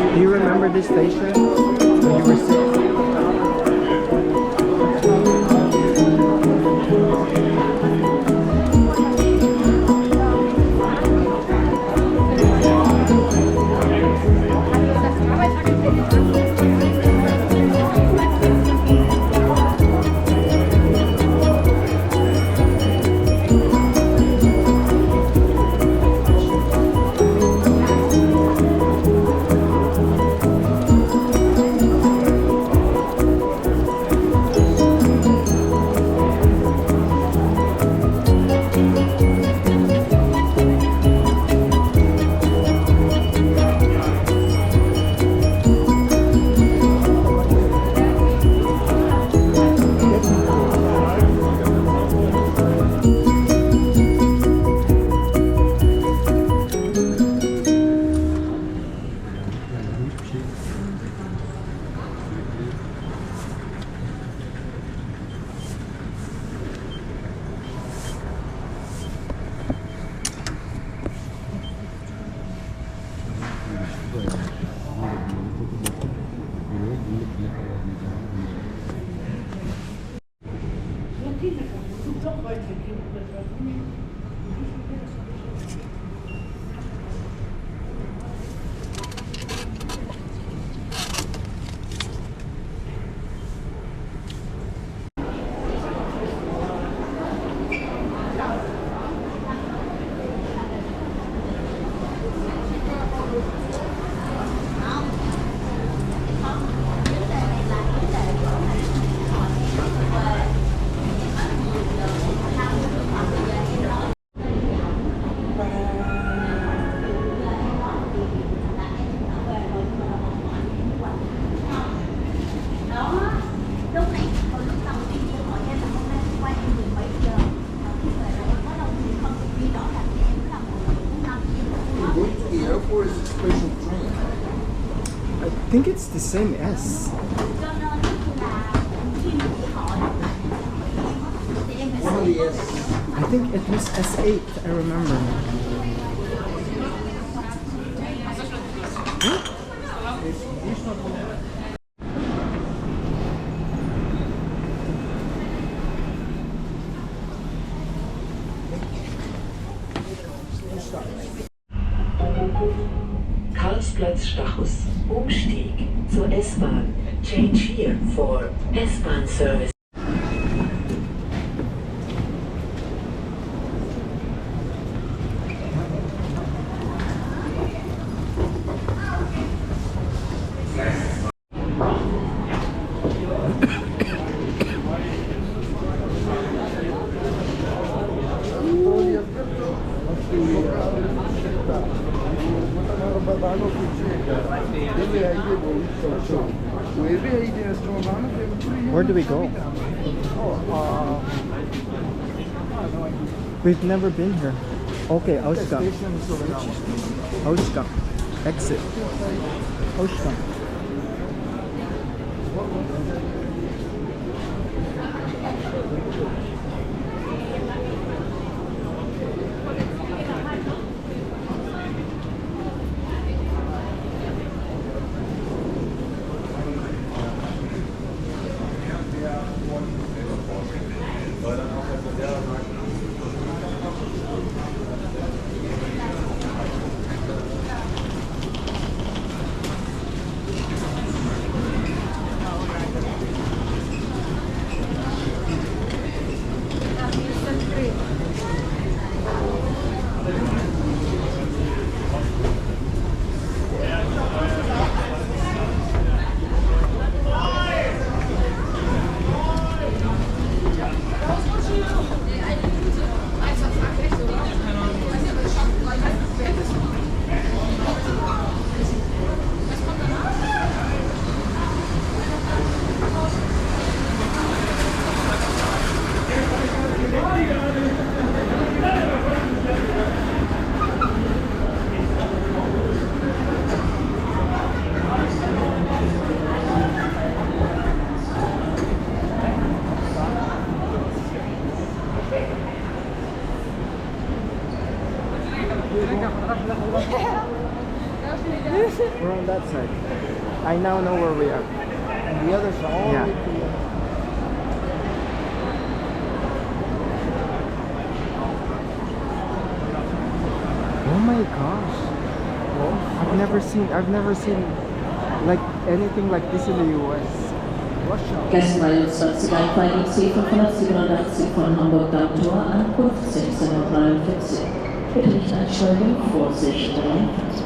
Do you remember this station when you were 6? I think it's the same S. I think it was S8, I remember. Karlsplatz Stachus. Umstieg zur S-Bahn. Change here for S-Bahn service. Where do we go? We've never been here. Okay, Ausgang. Ausgang. Exit. Ausgang. that side. I now know where we are. And the others are all Yeah. Oh my gosh. I've never seen like anything like this in the US. Gleis 23 Einfahrung C587 von Hamburg Dammtor, Ankunft 16:43 Uhr. Bitte nicht einsteigen, Vorsicht, 43.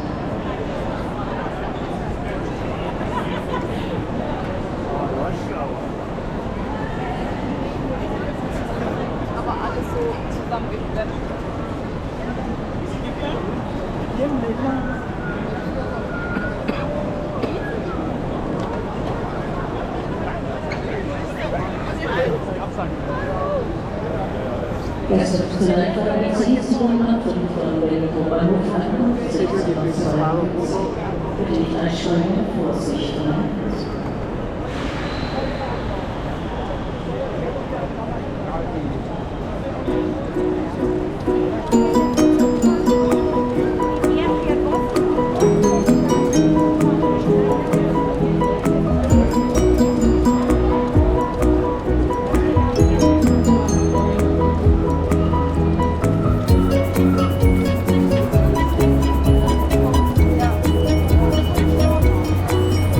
Aber alles so zusammengeklemmt. Gäste vielleicht bei C7 von Berlin Bahnhof Ankunft 16:42 Uhr. Bitte nicht einsteigen, Vorsicht, 43.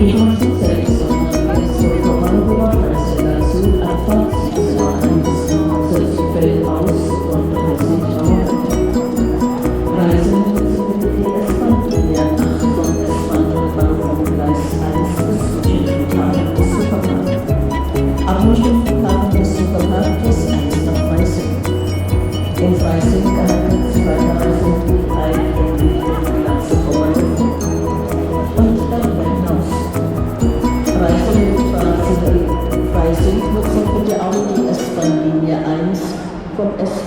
Ich muss selbst dazu Abfahrt 17:01 selbst fällt aus und heißt Reisende sind mit der S-Bahn-Linie 8 von S-Bahn vom Gleis 1 bis zum Flughafen des Supermarkts. Abnehmung Flughafen des Supermarktes 1 nach Freising. In Freising gehalten 2 Reisenden ein in die Glatze vorbei. Und darüber hinaus. Freising nutzen bitte auch die S-Bahn-Linie 1 vom S